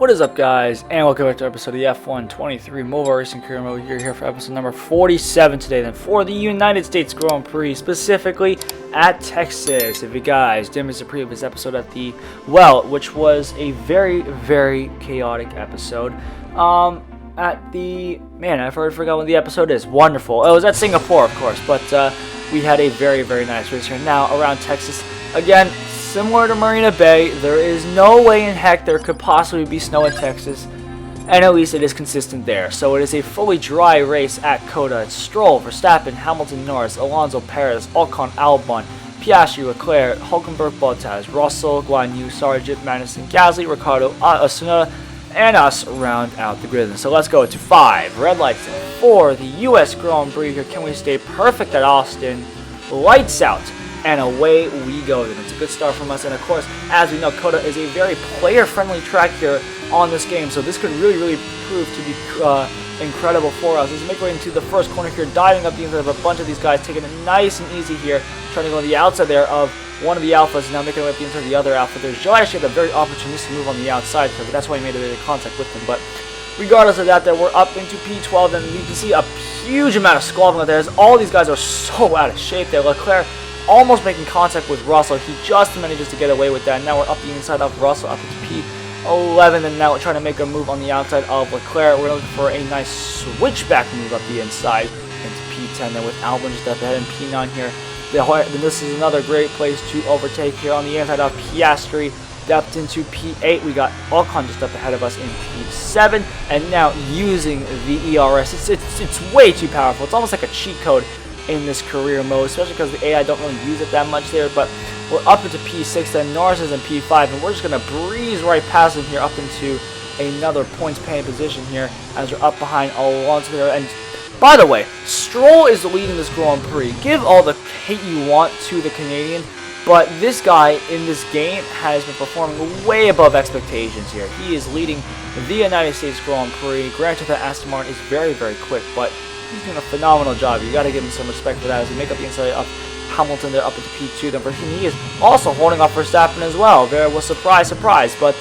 What is up, guys, and welcome back to episode of the F123 Mobile Racing Career Mode. You're here for episode number 47 today, then for the United States Grand Prix, specifically at Texas. If you guys didn't miss the previous episode at the well, which was a very chaotic episode. I forgot what the episode is. Wonderful. Oh, it was at Singapore, of course, but we had a very nice race here. Now around Texas again. Similar to Marina Bay, there is no way in heck there could possibly be snow in Texas, and at least it is consistent there. So it is a fully dry race at COTA. It's Stroll, Verstappen, Hamilton, Norris, Alonso, Perez, Ocon, Albon, Piastri, Leclerc, Hulkenberg, Bottas, Russell, Guan Yu, Sargent, Madison, Gasly, Ricciardo, Tsunoda, and us round out the grid. So let's go to 5 red lights and 4 the US Grand Prix here. Can we stay perfect at Austin? Lights out. And away we go. Then it's a good start from us. And of course, as we know, COTA is a very player-friendly track here on this game. So this could really prove to be incredible for us. As we make our way into the first corner here, diving up the inside of a bunch of these guys, taking it nice and easy here, trying to go on the outside there of one of the Alphas, now making our way up the inside of the other Alpha. There's Joe actually had a very opportunistic move on the outside here, but that's why he made a bit of contact with him. But regardless of that, we're up into P12, and you can see a huge amount of squabbling out there. As all these guys are so out of shape there. Leclerc almost making contact with Russell. He just manages to get away with that. Now we're up the inside of Russell, up into P11, and now we're trying to make a move on the outside of Leclerc. We're looking for a nice switchback move up the inside into P10. Then with Albon just up ahead in P9 here. Then this is another great place to overtake here on the inside of Piastri. Depth into P8. We got Ocon just up ahead of us in P7, and now using the ERS. It's way too powerful. It's almost like a cheat code in this career mode, especially because the AI don't really use it that much there. But we're up into P6, then Norris is in P5, and we're just going to breeze right past him here up into another points-paying position here as we're up behind Alonso there. And by the way, Stroll is leading this Grand Prix. Give all the hate you want to the Canadian, but this guy in this game has been performing way above expectations here. He is leading the United States Grand Prix. Granted that Aston Martin is very quick, but he's doing a phenomenal job. You got to give him some respect for that as we make up the inside of Hamilton there up into P2. Then he is also holding off Verstappen as well. There was surprise, but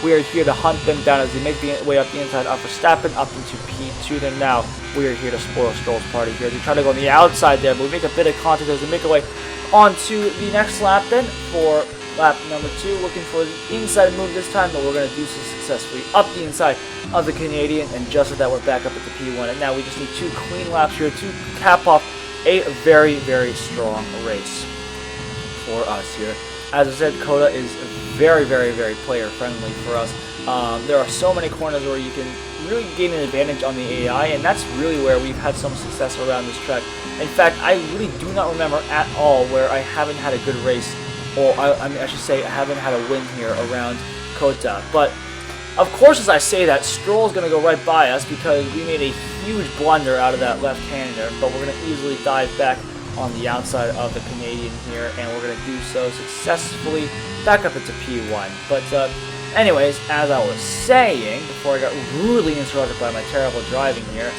we are here to hunt them down as we make the way up the inside of Verstappen up into P2. Then now we are here to spoil Stroll's party here. We try to go on the outside there, but we make a bit of contact as we make our way onto the next lap then for lap number 2, looking for the inside move this time, but we're going to do so successfully up the inside of the Canadian, and just like that, we're back up at the P1, and now we just need 2 clean laps here to cap off a very strong race for us here. As I said, COTA is very player friendly for us. There are so many corners where you can really gain an advantage on the AI, and that's really where we've had some success around this track. In fact, I really do not remember at all where I haven't had a good race, or I should say I haven't had a win here around COTA. But of course, as I say that, Stroll's going to go right by us because we made a huge blunder out of that left-hander, but we're going to easily dive back on the outside of the Canadian here, and we're going to do so successfully back up into P1. But anyways, as I was saying, before I got rudely interrupted by my terrible driving here,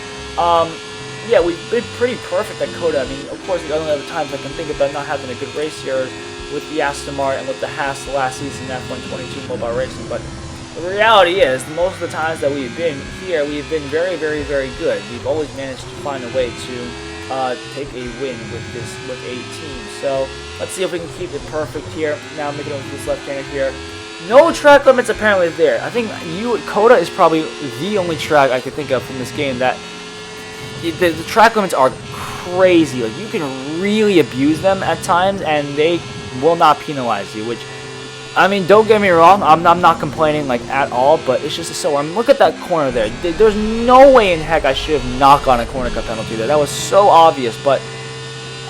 yeah, we've been pretty perfect at COTA. I mean, of course, the only other times I can think about not having a good race here with the Aston Martin and with the Haas last season in F122 Mobile Racing, but the reality is, most of the times that we've been here, we've been very good. We've always managed to find a way to take a win with a team. So let's see if we can keep it perfect here. Now making it with this left-hander here. No track limits apparently there. I think COTA is probably the only track I could think of from this game that the track limits are crazy. Like, you can really abuse them at times, and they will not penalize you, which, I mean, don't get me wrong, I'm not complaining like at all, but it's just so. I mean, look at that corner there. There's no way in heck I should have not gone a corner cut penalty there. That was so obvious, but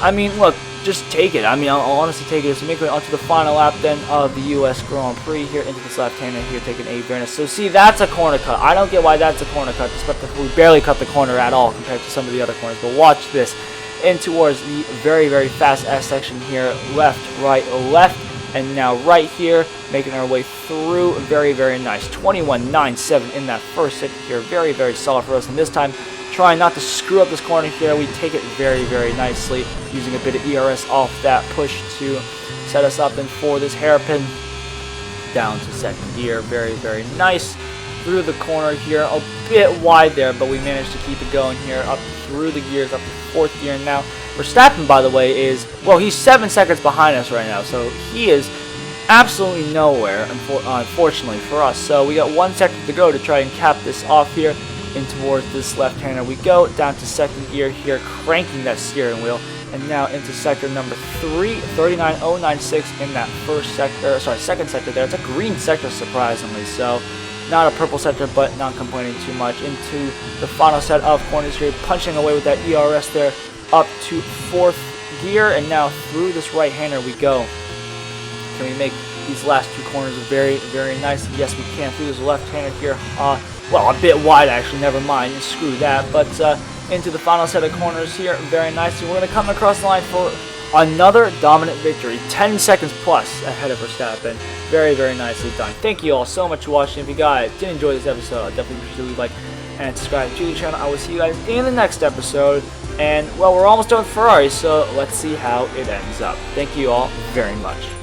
I mean, look, just take it. I mean, I'll honestly take it. So make it onto the final lap then of the US Grand Prix here into this left-hander here, taking a fairness. So see, that's a corner cut. I don't get why that's a corner cut, despite that we barely cut the corner at all compared to some of the other corners. But watch this, in towards the very fast S section here, left, right, left. And now right here, making our way through, very nice. 21.97 in that first hit here, very solid for us. And this time, trying not to screw up this corner here, we take it very nicely, using a bit of ERS off that push to set us up and for this hairpin down to second gear. Very nice. through the corner here, a bit wide there, but we managed to keep it going here, up through the gears, up to 4th gear now. Verstappen, by the way, he's 7 seconds behind us right now, so he is absolutely nowhere, unfortunately for us. So we got 1 second to go to try and cap this off here. In towards this left-hander we go, down to 2nd gear here, cranking that steering wheel, and now into sector number 3, 39.096 in that second sector there. It's a green sector, surprisingly, so not a purple sector, but not complaining too much. Into the final set of corners here, punching away with that ERS there, up to 4th gear, and now through this right-hander we go. Can we make these last 2 corners very, very nice? Yes, we can. Through this left-hander here, well, a bit wide actually, never mind, screw that, but into the final set of corners here, very nicely. We're going to come across the line for another dominant victory, 10 seconds plus ahead of Verstappen. Very, very nicely done. Thank you all so much for watching. If you guys did enjoy this episode, I'll definitely be sure to leave a like and subscribe to the channel. I will see you guys in the next episode, and well, we're almost done with Ferrari, so let's see how it ends up. Thank you all very much.